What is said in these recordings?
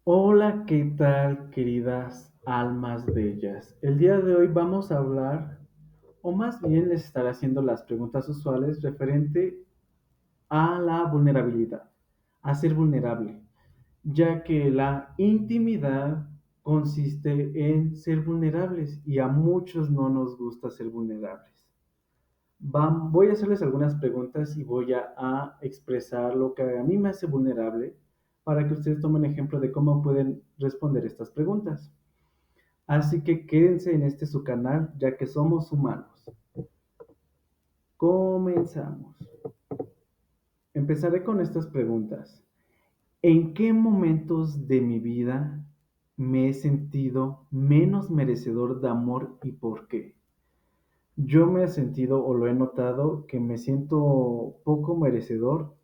Hola, ¿qué tal, queridas almas bellas? El día de hoy vamos a hablar, o más bien les estaré haciendo las preguntas usuales referente a la vulnerabilidad, a ser vulnerable, ya que la intimidad consiste en ser vulnerables y a muchos no nos gusta ser vulnerables. Voy a hacerles algunas preguntas y voy a expresar lo que a mí me hace vulnerable para que ustedes tomen ejemplo de cómo pueden responder estas preguntas. Así que quédense en este su canal, ya que somos humanos. Comenzamos. Empezaré con estas preguntas. ¿En qué momentos de mi vida me he sentido menos merecedor de amor y por qué? Yo me he sentido o lo he notado que me siento poco merecedor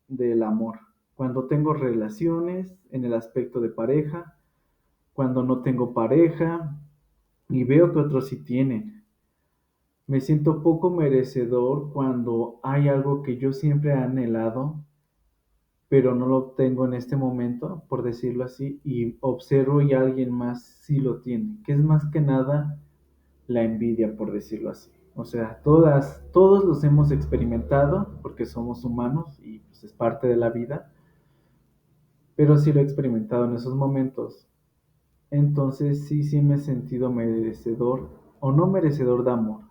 del amor. Cuando tengo relaciones en el aspecto de pareja, cuando no tengo pareja y veo que otros sí tienen. Me siento poco merecedor cuando hay algo que yo siempre he anhelado, pero no lo tengo en este momento, por decirlo así, y observo y alguien más sí lo tiene, que es más que nada la envidia, por decirlo así. O sea, todos los hemos experimentado porque somos humanos y pues, es parte de la vida, pero sí lo he experimentado en esos momentos. Entonces sí me he sentido merecedor o no merecedor de amor.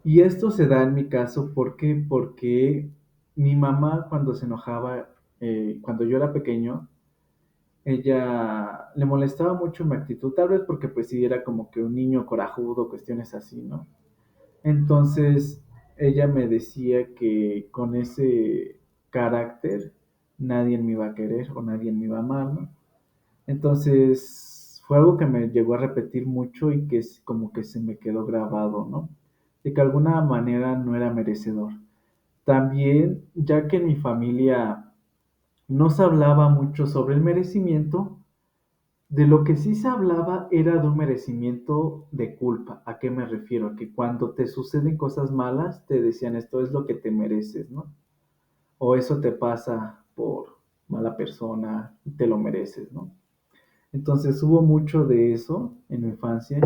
Y esto se da en mi caso, ¿por qué? Porque mi mamá cuando se enojaba, cuando yo era pequeño, ella le molestaba mucho mi actitud, tal vez porque pues sí era como que un niño corajudo, cuestiones así, ¿no? Entonces ella me decía que con ese carácter nadie me iba a querer o nadie me iba a amar, ¿no? Entonces fue algo que me llegó a repetir mucho y que es como que se me quedó grabado, ¿no? De que de alguna manera no era merecedor. También, ya que en mi familia no se hablaba mucho sobre el merecimiento, de lo que sí se hablaba era de un merecimiento de culpa. ¿A qué me refiero? A que cuando te suceden cosas malas, te decían esto es lo que te mereces, ¿no? O eso te pasa por mala persona, te lo mereces, ¿no? Entonces hubo mucho de eso en mi infancia.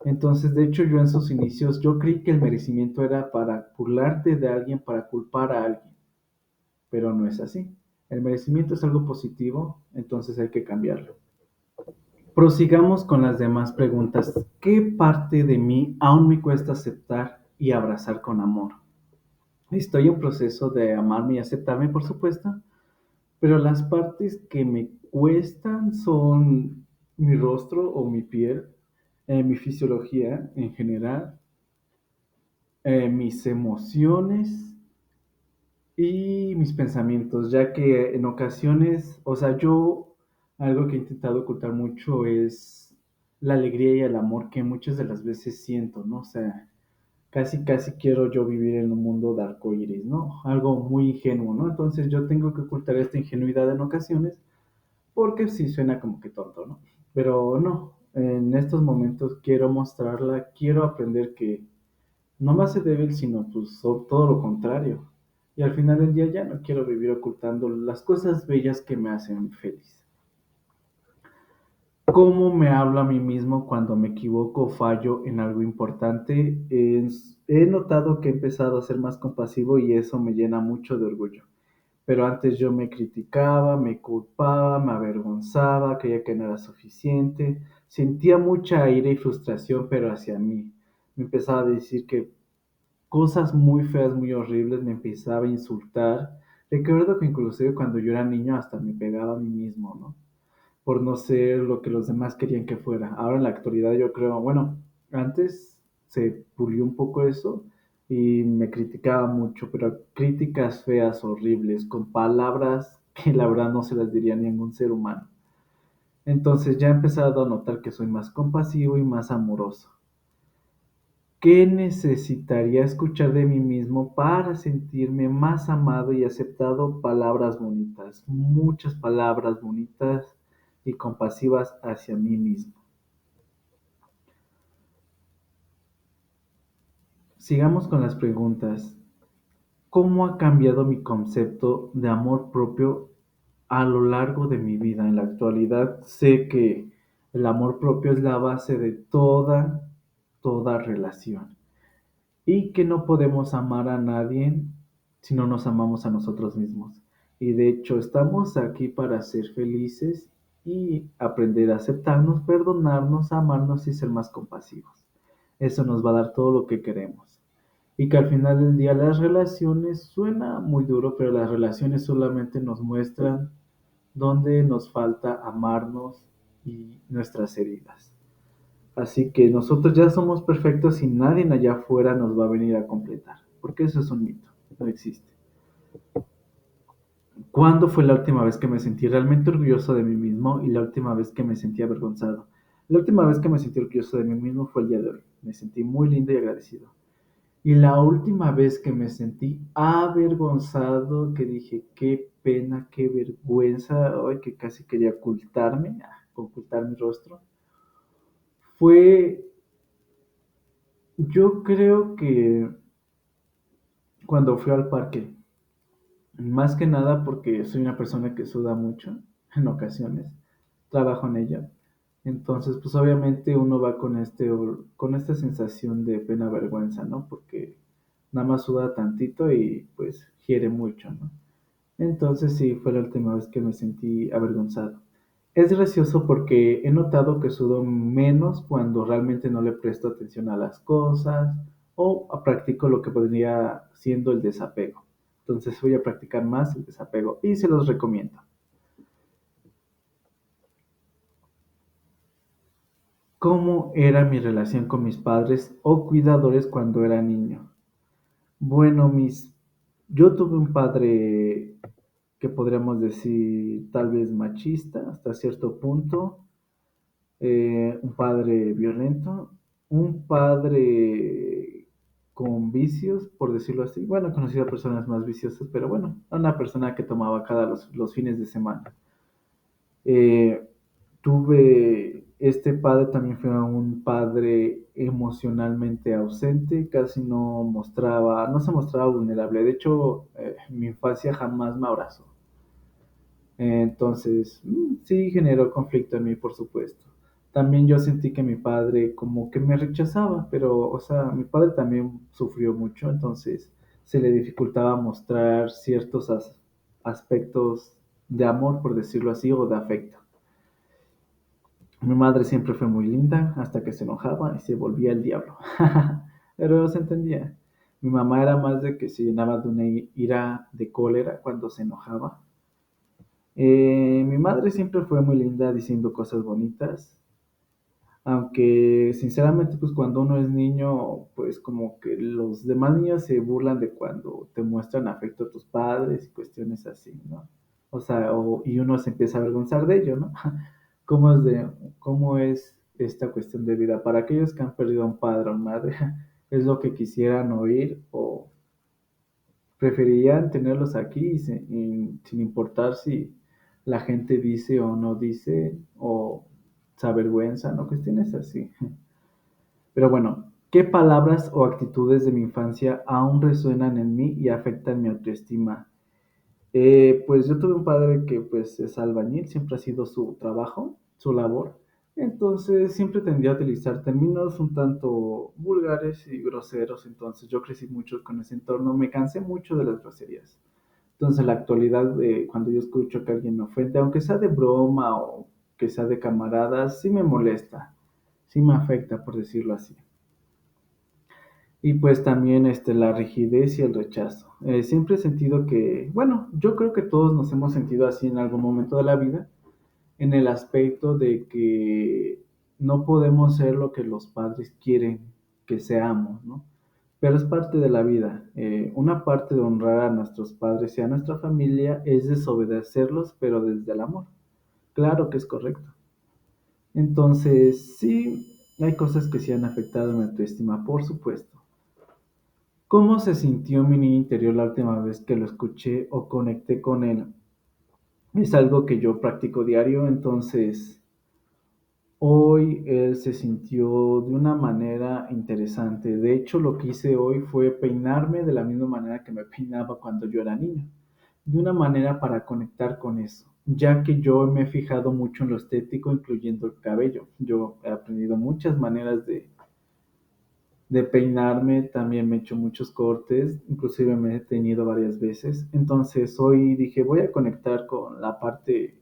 Entonces, de hecho, yo en sus inicios, yo creí que el merecimiento era para burlarte de alguien, para culpar a alguien, pero no es así. El merecimiento es algo positivo, entonces hay que cambiarlo. Prosigamos con las demás preguntas. ¿Qué parte de mí aún me cuesta aceptar y abrazar con amor? Estoy en proceso de amarme y aceptarme, por supuesto, pero las partes que me cuestan son mi rostro o mi piel, mi fisiología en general, mis emociones y mis pensamientos, ya que en ocasiones, o sea, yo algo que he intentado ocultar mucho es la alegría y el amor que muchas de las veces siento, ¿no? O sea, casi quiero yo vivir en un mundo de arcoíris, ¿no? Algo muy ingenuo, ¿no? Entonces yo tengo que ocultar esta ingenuidad en ocasiones porque sí suena como que tonto, ¿no? Pero no, en estos momentos quiero mostrarla, quiero aprender que no me hace débil, sino pues todo lo contrario. Y al final del día ya no quiero vivir ocultando las cosas bellas que me hacen feliz. ¿Cómo me hablo a mí mismo cuando me equivoco o fallo en algo importante? He notado que he empezado a ser más compasivo y eso me llena mucho de orgullo. Pero antes yo me criticaba, me culpaba, me avergonzaba, creía que no era suficiente, sentía mucha ira y frustración, pero hacia mí. Me empezaba a decir que cosas muy feas, muy horribles, me empezaba a insultar. Recuerdo que inclusive cuando yo era niño hasta me pegaba a mí mismo, ¿no? Por no ser lo que los demás querían que fuera. Ahora en la actualidad yo creo, bueno, antes se pulió un poco eso y me criticaba mucho, pero críticas feas, horribles, con palabras que la verdad no se las diría a ningún ser humano. Entonces ya he empezado a notar que soy más compasivo y más amoroso. ¿Qué necesitaría escuchar de mí mismo para sentirme más amado y aceptado? Palabras bonitas, muchas palabras bonitas y compasivas hacia mí mismo. Sigamos con las preguntas. ¿Cómo ha cambiado mi concepto de amor propio? a lo largo de mi vida. En la actualidad sé que el amor propio es la base de toda relación y que no podemos amar a nadie si no nos amamos a nosotros mismos. Y de hecho estamos aquí para ser felices y aprender a aceptarnos, perdonarnos, amarnos y ser más compasivos. Eso nos va a dar todo lo que queremos. Y que al final del día las relaciones, suena muy duro, pero las relaciones solamente nos muestran dónde nos falta amarnos y nuestras heridas. Así que nosotros ya somos perfectos y nadie allá afuera nos va a venir a completar, porque eso es un mito, no existe. ¿Cuándo fue la última vez que me sentí realmente orgulloso de mí mismo y la última vez que me sentí avergonzado? La última vez que me sentí orgulloso de mí mismo fue el día de hoy. Me sentí muy lindo y agradecido. Y la última vez que me sentí avergonzado, que dije, qué pena, qué vergüenza, hoy que casi quería ocultarme, ocultar mi rostro, fue, yo creo que cuando fui al parque, más que nada porque soy una persona que suda mucho en ocasiones, trabajo en ello. Entonces, pues obviamente uno va con con esta sensación de pena vergüenza, ¿no? Porque nada más suda tantito y pues hiere mucho, ¿no? Entonces sí, fue la última vez que me sentí avergonzado. Es gracioso porque he notado que sudo menos cuando realmente no le presto atención a las cosas o practico lo que podría siendo el desapego. Entonces voy a practicar más el desapego y se los recomiendo. ¿Cómo era mi relación con mis padres o cuidadores cuando era niño? Bueno, yo tuve un padre que podríamos decir tal vez machista hasta cierto punto, un padre violento, un padre con vicios, por decirlo así. Bueno, he conocido a personas más viciosas, pero bueno, una persona que tomaba cada los fines de semana. Eh, este padre también fue un padre emocionalmente ausente, casi no se mostraba vulnerable. De hecho, mi infancia jamás me abrazó. Entonces, sí generó conflicto en mí, por supuesto. También yo sentí que mi padre como que me rechazaba, pero, o sea, mi padre también sufrió mucho, entonces se le dificultaba mostrar ciertos aspectos de amor, por decirlo así, o de afecto. Mi madre siempre fue muy linda hasta que se enojaba y se volvía el diablo. Pero se entendía. Mi mamá era más de que se llenaba de una ira de cólera cuando se enojaba. Mi madre siempre fue muy linda diciendo cosas bonitas, aunque sinceramente pues cuando uno es niño pues como que los demás niños se burlan de cuando te muestran afecto a tus padres y cuestiones así, ¿no? O sea, y uno se empieza a avergonzar de ello, ¿no? ¿Cómo es esta cuestión de vida? Para aquellos que han perdido a un padre o madre, es lo que quisieran oír o preferirían tenerlos aquí sin importar si la gente dice o no dice o se avergüenzan o cuestiones así. Pero bueno, ¿qué palabras o actitudes de mi infancia aún resuenan en mí y afectan mi autoestima? Pues yo tuve un padre que pues es albañil, siempre ha sido su trabajo, su labor. Entonces siempre tendía a utilizar términos un tanto vulgares y groseros. Entonces yo crecí mucho con ese entorno, me cansé mucho de las groserías. Entonces en la actualidad, cuando yo escucho que alguien me ofende, aunque sea de broma o que sea de camaradas, sí me molesta, sí me afecta, por decirlo así. Y pues también la rigidez y el rechazo. Siempre he sentido que, bueno, yo creo que todos nos hemos sentido así en algún momento de la vida, en el aspecto de que no podemos ser lo que los padres quieren que seamos, ¿no? Pero es parte de la vida. Una parte de honrar a nuestros padres y a nuestra familia es desobedecerlos, pero desde el amor. Claro que es correcto. Entonces, sí, hay cosas que sí han afectado mi autoestima, por supuesto. ¿Cómo se sintió mi niño interior la última vez que lo escuché o conecté con él? Es algo que yo practico diario, entonces hoy él se sintió de una manera interesante. De hecho, lo que hice hoy fue peinarme de la misma manera que me peinaba cuando yo era niño, de una manera para conectar con eso. ya que yo me he fijado mucho en lo estético, incluyendo el cabello. Yo he aprendido muchas maneras de peinarme, también me he hecho muchos cortes, inclusive me he teñido varias veces. Entonces hoy dije, voy a conectar con la parte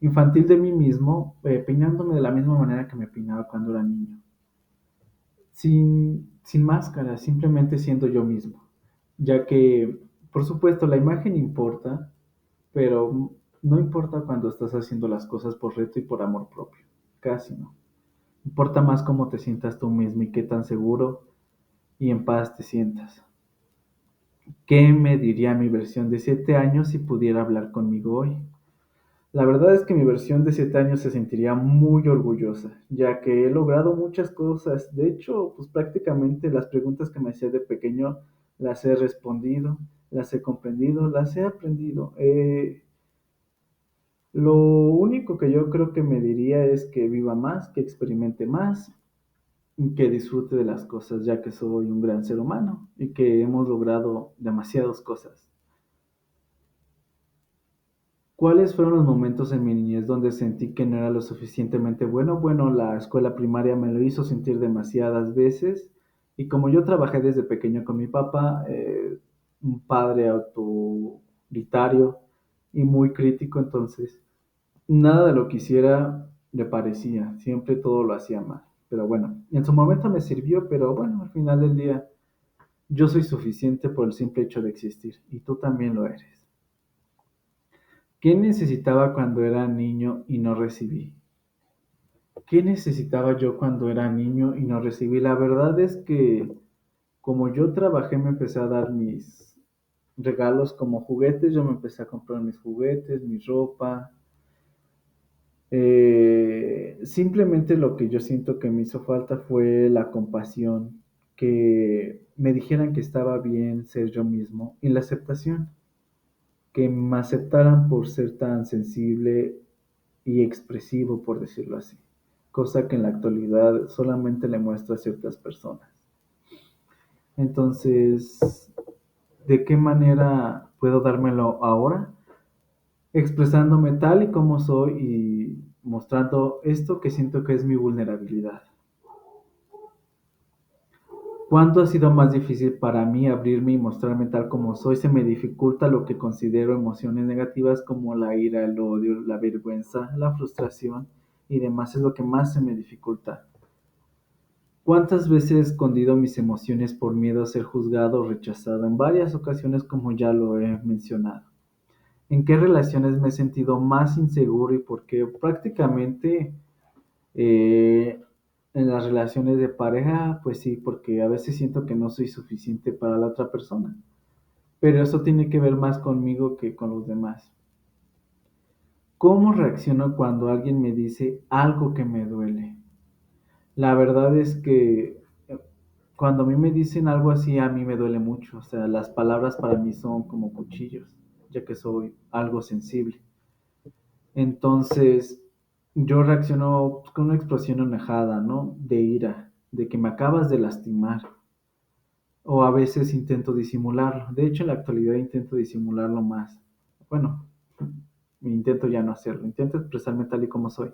infantil de mí mismo, peinándome de la misma manera que me peinaba cuando era niño. Sin máscara, simplemente siendo yo mismo. Ya que, por supuesto, la imagen importa, pero no importa cuando estás haciendo las cosas por reto y por amor propio. Casi no. Importa más cómo te sientas tú mismo y qué tan seguro y en paz te sientas. ¿Qué me diría mi versión de 7 años si pudiera hablar conmigo hoy? La verdad es que mi versión de 7 años se sentiría muy orgullosa, ya que he logrado muchas cosas. De hecho, pues prácticamente las preguntas que me hacía de pequeño las he respondido, las he comprendido, las he aprendido. Lo único que yo creo que me diría es que viva más, que experimente más, y que disfrute de las cosas, ya que soy un gran ser humano y que hemos logrado demasiadas cosas. ¿Cuáles fueron los momentos en mi niñez donde sentí que no era lo suficientemente bueno? Bueno, la escuela primaria me lo hizo sentir demasiadas veces y como yo trabajé desde pequeño con mi papá, un padre autoritario y muy crítico, entonces nada de lo que hiciera le parecía, siempre todo lo hacía mal. Pero bueno, en su momento me sirvió, pero bueno, al final del día yo soy suficiente por el simple hecho de existir y tú también lo eres. ¿Qué necesitaba cuando era niño y no recibí? ¿Qué necesitaba yo cuando era niño y no recibí? La verdad es que como yo trabajé me empecé a dar mis regalos como juguetes, yo me empecé a comprar mis juguetes, mi ropa. Simplemente lo que yo siento que me hizo falta fue la compasión, que me dijeran que estaba bien ser yo mismo y la aceptación, que me aceptaran por ser tan sensible y expresivo, por decirlo así, cosa que en la actualidad solamente le muestro a ciertas personas. Entonces, ¿de qué manera puedo dármelo ahora? Expresándome tal y como soy y mostrando esto que siento que es mi vulnerabilidad. ¿Cuándo ha sido más difícil para mí abrirme y mostrarme tal como soy? Se me dificulta lo que considero emociones negativas como la ira, el odio, la vergüenza, la frustración y demás es lo que más se me dificulta. ¿Cuántas veces he escondido mis emociones por miedo a ser juzgado o rechazado? En varias ocasiones, como ya lo he mencionado. ¿En qué relaciones me he sentido más inseguro y por qué? Prácticamente eh, en las relaciones de pareja, pues sí, porque a veces siento que no soy suficiente para la otra persona. Pero eso tiene que ver más conmigo que con los demás. ¿Cómo reacciono cuando alguien me dice algo que me duele? La verdad es que cuando a mí me dicen algo así, a mí me duele mucho. O sea, las palabras para mí son como cuchillos, ya que soy algo sensible. Entonces, yo reacciono pues, con una explosión enojada, ¿no? De ira, de que me acabas de lastimar. O a veces intento disimularlo. De hecho, en la actualidad intento disimularlo más. Bueno, intento ya no hacerlo. Intento expresarme tal y como soy.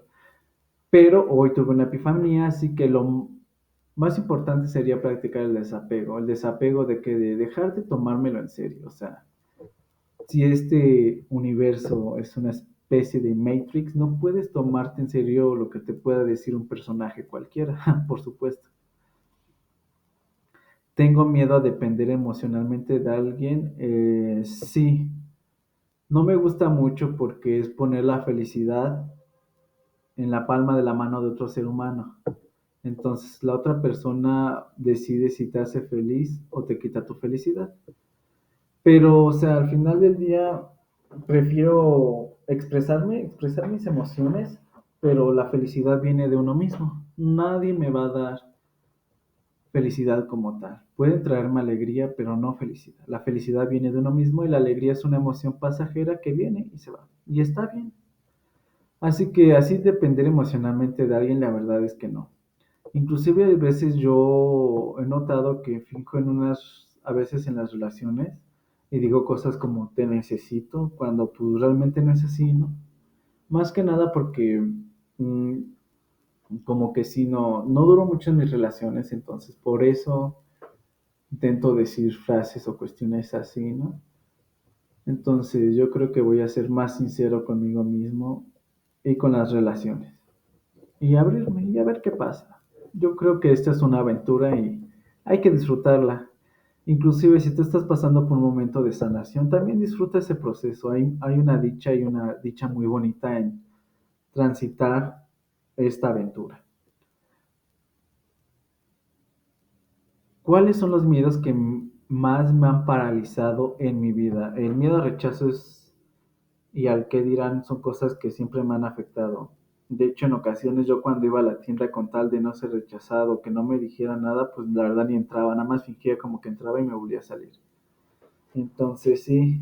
Pero hoy tuve una epifanía, así que lo más importante sería practicar el desapego. El desapego de que de dejar de tomármelo en serio. O sea, si este universo es una especie de Matrix, no puedes tomarte en serio lo que te pueda decir un personaje cualquiera, por supuesto. ¿Tengo miedo a depender emocionalmente de alguien? Sí. No me gusta mucho porque es poner la felicidad en la palma de la mano de otro ser humano. Entonces la otra persona decide si te hace feliz o te quita tu felicidad. Pero, o sea, al final del día prefiero expresar mis emociones, pero la felicidad viene de uno mismo. Nadie me va a dar felicidad como tal. Puede traerme alegría, pero no felicidad. La felicidad viene de uno mismo y la alegría es una emoción pasajera que viene y se va. Y está bien. Así que así depender emocionalmente de alguien, la verdad es que no. Inclusive a veces yo he notado que fijo en unas, a veces en las relaciones, y digo cosas como te necesito, cuando pues realmente no es así, ¿no? Más que nada porque mm, como que sí, no duro mucho en mis relaciones, entonces por eso intento decir frases o cuestiones así, ¿no? Entonces yo creo que voy a ser más sincero conmigo mismo y con las relaciones. Y abrirme y a ver qué pasa. Yo creo que esta es una aventura y hay que disfrutarla. Inclusive si tú estás pasando por un momento de sanación, también disfruta ese proceso. Hay una dicha y una dicha muy bonita en transitar esta aventura. ¿Cuáles son los miedos que más me han paralizado en mi vida? El miedo al rechazo es, y al que dirán son cosas que siempre me han afectado. De hecho, en ocasiones yo cuando iba a la tienda con tal de no ser rechazado, que no me dijera nada, pues la verdad ni entraba, nada más fingía como que entraba y me volvía a salir. Entonces sí,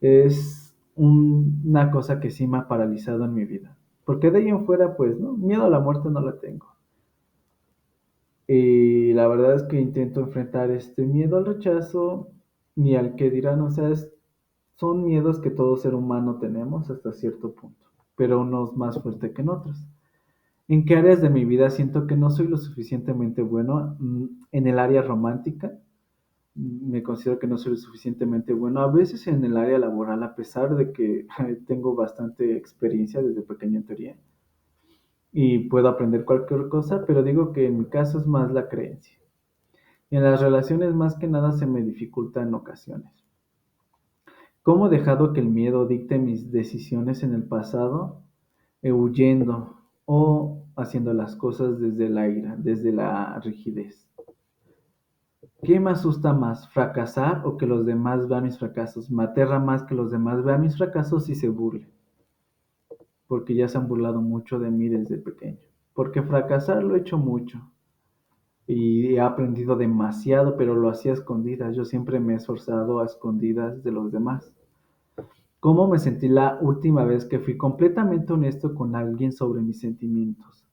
es una cosa que sí me ha paralizado en mi vida. Porque de ahí en fuera, pues, ¿no? Miedo a la muerte no la tengo. Y la verdad es que intento enfrentar este miedo al rechazo ni al que dirán, o sea, son miedos que todo ser humano tenemos hasta cierto punto, pero unos más fuerte que en otros. ¿En qué áreas de mi vida siento que no soy lo suficientemente bueno? En el área romántica, me considero que no soy lo suficientemente bueno. A veces en el área laboral, a pesar de que tengo bastante experiencia desde pequeño en teoría y puedo aprender cualquier cosa, pero digo que en mi caso es más la creencia. Y en las relaciones más que nada se me dificulta en ocasiones. ¿Cómo he dejado que el miedo dicte mis decisiones en el pasado? Huyendo o haciendo las cosas desde la ira, desde la rigidez. ¿Qué me asusta más, fracasar o que los demás vean mis fracasos? Me aterra más que los demás vean mis fracasos y se burlen, porque ya se han burlado mucho de mí desde pequeño. Porque fracasar lo he hecho mucho y he aprendido demasiado, pero lo hacía a escondidas. Yo siempre me he esforzado a escondidas de los demás. ¿Cómo me sentí la última vez que fui completamente honesto con alguien sobre mis sentimientos?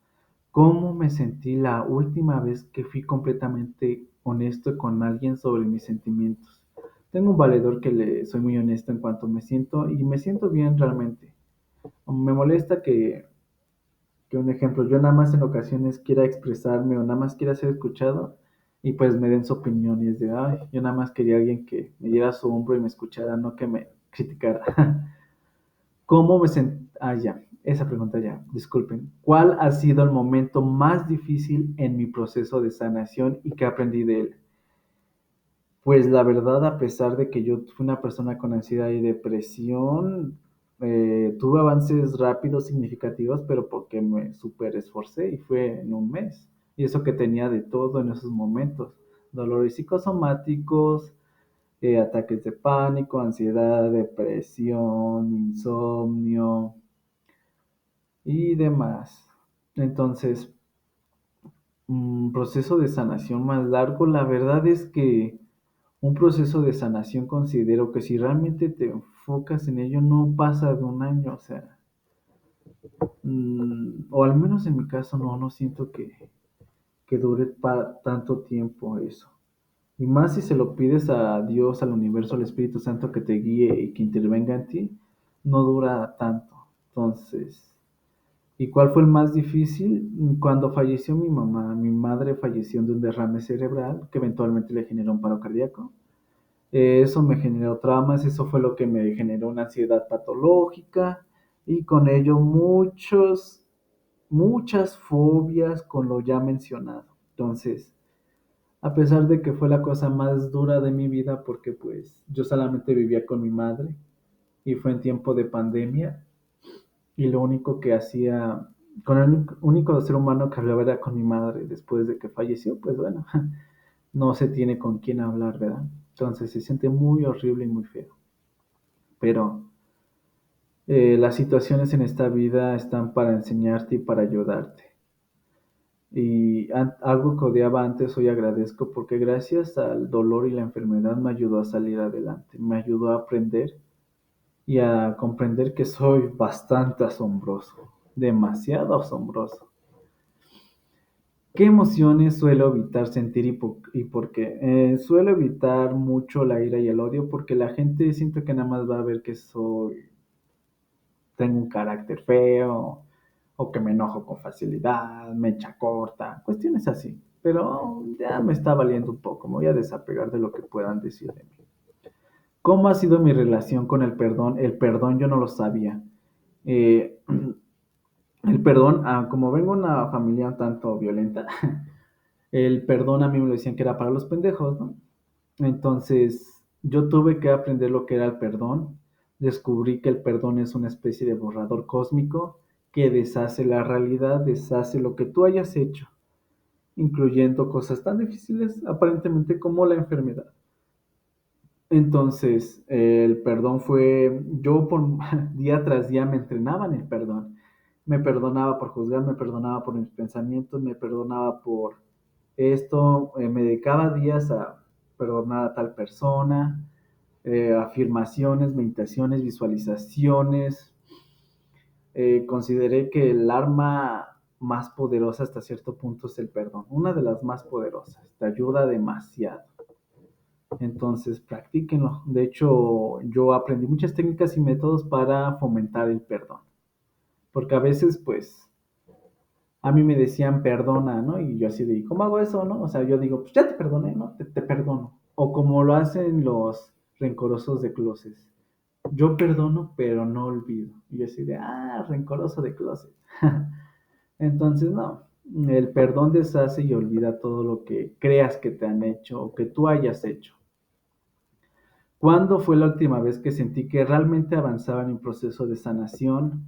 ¿Cómo me sentí la última vez que fui completamente honesto con alguien sobre mis sentimientos? Tengo un valedor que le soy muy honesto en cuanto me siento y me siento bien realmente. Me molesta que un ejemplo, yo nada más en ocasiones quiera expresarme o nada más quiera ser escuchado y pues me den su opinión y es de, ay, yo nada más quería alguien que me diera su hombro y me escuchara, no que me criticara. ¿Cómo me sentí? Ah, ya, esa pregunta ya, disculpen. ¿Cuál ha sido el momento más difícil en mi proceso de sanación y qué aprendí de él? Pues la verdad, a pesar de que yo fui una persona con ansiedad y depresión, tuve avances rápidos, significativos, pero porque me super esforcé y fue en un mes. Y eso que tenía de todo en esos momentos. Dolores psicosomáticos, ataques de pánico, ansiedad, depresión, insomnio, y demás. Entonces, un proceso de sanación más largo, la verdad es que un proceso de sanación considero que si realmente te enfocas en ello no pasa de un año, o sea, o al menos en mi caso no siento que dure tanto tiempo eso. Y más si se lo pides a Dios, al universo, al Espíritu Santo que te guíe y que intervenga en ti, no dura tanto. Entonces, ¿y cuál fue el más difícil? Cuando falleció mi mamá, mi madre falleció de un derrame cerebral que eventualmente le generó un paro cardíaco. Eso me generó traumas, eso fue lo que me generó una ansiedad patológica y con ello muchas fobias con lo ya mencionado. Entonces, a pesar de que fue la cosa más dura de mi vida porque pues yo solamente vivía con mi madre y fue en tiempo de pandemia, y lo único que hacía, con el único ser humano que hablaba era con mi madre después de que falleció, pues bueno, no se tiene con quién hablar, ¿verdad? Entonces se siente muy horrible y muy feo. Pero las situaciones en esta vida están para enseñarte y para ayudarte. Y algo que odiaba antes, hoy agradezco porque gracias al dolor y la enfermedad me ayudó a salir adelante, me ayudó a aprender y a comprender que soy bastante asombroso, demasiado asombroso. ¿Qué emociones suelo evitar sentir y por qué? Suelo evitar mucho la ira y el odio porque la gente siento que nada más va a ver que tengo un carácter feo o que me enojo con facilidad, me echa corta, cuestiones así. Pero ya me está valiendo un poco, me voy a desapegar de lo que puedan decir de mí. ¿Cómo ha sido mi relación con el perdón? El perdón yo no lo sabía. Eh, el perdón, como vengo de una familia un tanto violenta, el perdón a mí me lo decían que era para los pendejos, ¿no? Entonces, yo tuve que aprender lo que era el perdón. Descubrí que el perdón es una especie de borrador cósmico que deshace la realidad, deshace lo que tú hayas hecho, incluyendo cosas tan difíciles aparentemente como la enfermedad. Entonces, el perdón fue, yo por día tras día me entrenaba en el perdón. Me perdonaba por juzgar, me perdonaba por mis pensamientos, me perdonaba por esto, me dedicaba días a perdonar a tal persona, afirmaciones, meditaciones, visualizaciones. Consideré que el arma más poderosa hasta cierto punto es el perdón, una de las más poderosas, te ayuda demasiado. Entonces, practíquenlo. De hecho, yo aprendí muchas técnicas y métodos para fomentar el perdón. Porque a veces, pues, a mí me decían perdona, ¿no? Y yo así de, ¿cómo hago eso, no? O sea, yo digo, pues ya te perdoné, ¿no? Te perdono. O como lo hacen los rencorosos de closet. Yo perdono, pero no olvido. Y yo así de, rencoroso de closet. Entonces, no. El perdón deshace y olvida todo lo que creas que te han hecho o que tú hayas hecho. ¿Cuándo fue la última vez que sentí que realmente avanzaba en mi proceso de sanación?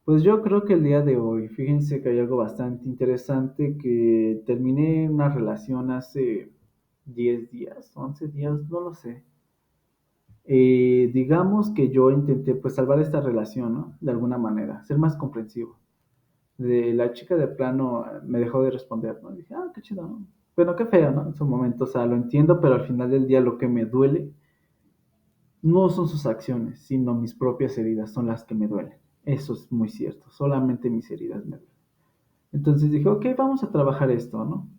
Pues yo creo que el día de hoy, fíjense que hay algo bastante interesante, que terminé una relación hace 10 días, 11 días, no lo sé. Digamos que yo intenté pues salvar esta relación, ¿no? De alguna manera, ser más comprensivo. De la chica de plano me dejó de responder, ¿no? Y dije, qué chido, ¿no? Bueno, qué feo, ¿no? En su momento, o sea, lo entiendo, pero al final del día lo que me duele no son sus acciones, sino mis propias heridas son las que me duelen. Eso es muy cierto, solamente mis heridas me duelen. Entonces dije, ok, vamos a trabajar esto, ¿no?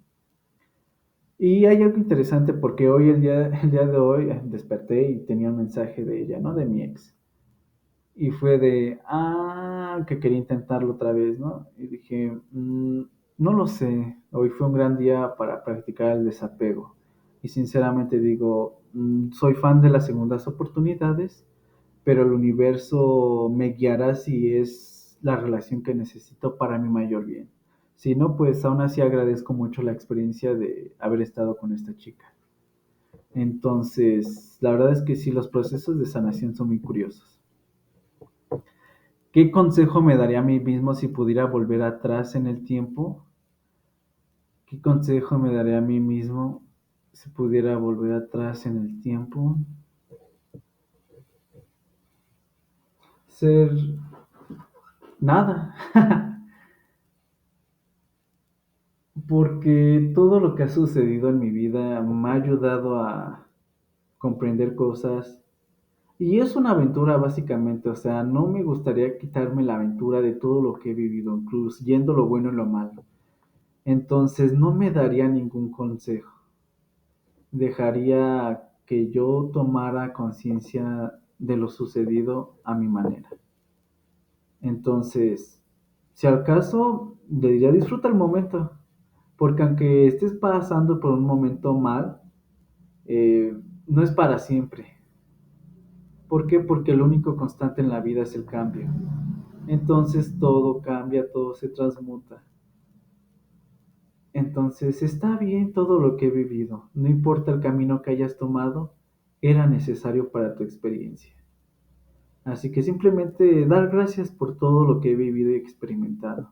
Y hay algo interesante porque hoy, el día de hoy, desperté y tenía un mensaje de ella, ¿no? De mi ex. Y fue de, que quería intentarlo otra vez, ¿no? Y dije, no lo sé, hoy fue un gran día para practicar el desapego. Y sinceramente digo, soy fan de las segundas oportunidades, pero el universo me guiará si es la relación que necesito para mi mayor bien. Si no, pues aún así agradezco mucho la experiencia de haber estado con esta chica. Entonces, la verdad es que sí, los procesos de sanación son muy curiosos. ¿Qué consejo me daría a mí mismo si pudiera volver atrás en el tiempo? ¿Qué consejo me daría a mí mismo si pudiera volver atrás en el tiempo? Ser nada. Porque todo lo que ha sucedido en mi vida me ha ayudado a comprender cosas. Y es una aventura básicamente, o sea, no me gustaría quitarme la aventura de todo lo que he vivido, incluyendo lo bueno y lo malo. Entonces no me daría ningún consejo. Dejaría que yo tomara conciencia de lo sucedido a mi manera. Entonces, si al caso, le diría disfruta el momento, porque aunque estés pasando por un momento mal, no es para siempre. ¿Por qué? Porque lo único constante en la vida es el cambio. Entonces todo cambia, todo se transmuta. Entonces está bien todo lo que he vivido. No importa el camino que hayas tomado, era necesario para tu experiencia. Así que simplemente dar gracias por todo lo que he vivido y experimentado.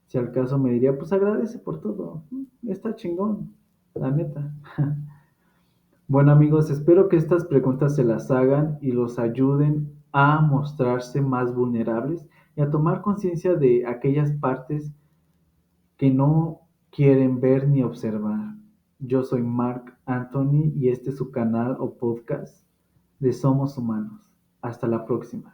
Si al caso me diría, pues agradece por todo. Está chingón, la neta. Bueno amigos, espero que estas preguntas se las hagan y los ayuden a mostrarse más vulnerables y a tomar conciencia de aquellas partes que no quieren ver ni observar. Yo soy Mark Anthony y este es su canal o podcast de Somos Humanos. Hasta la próxima.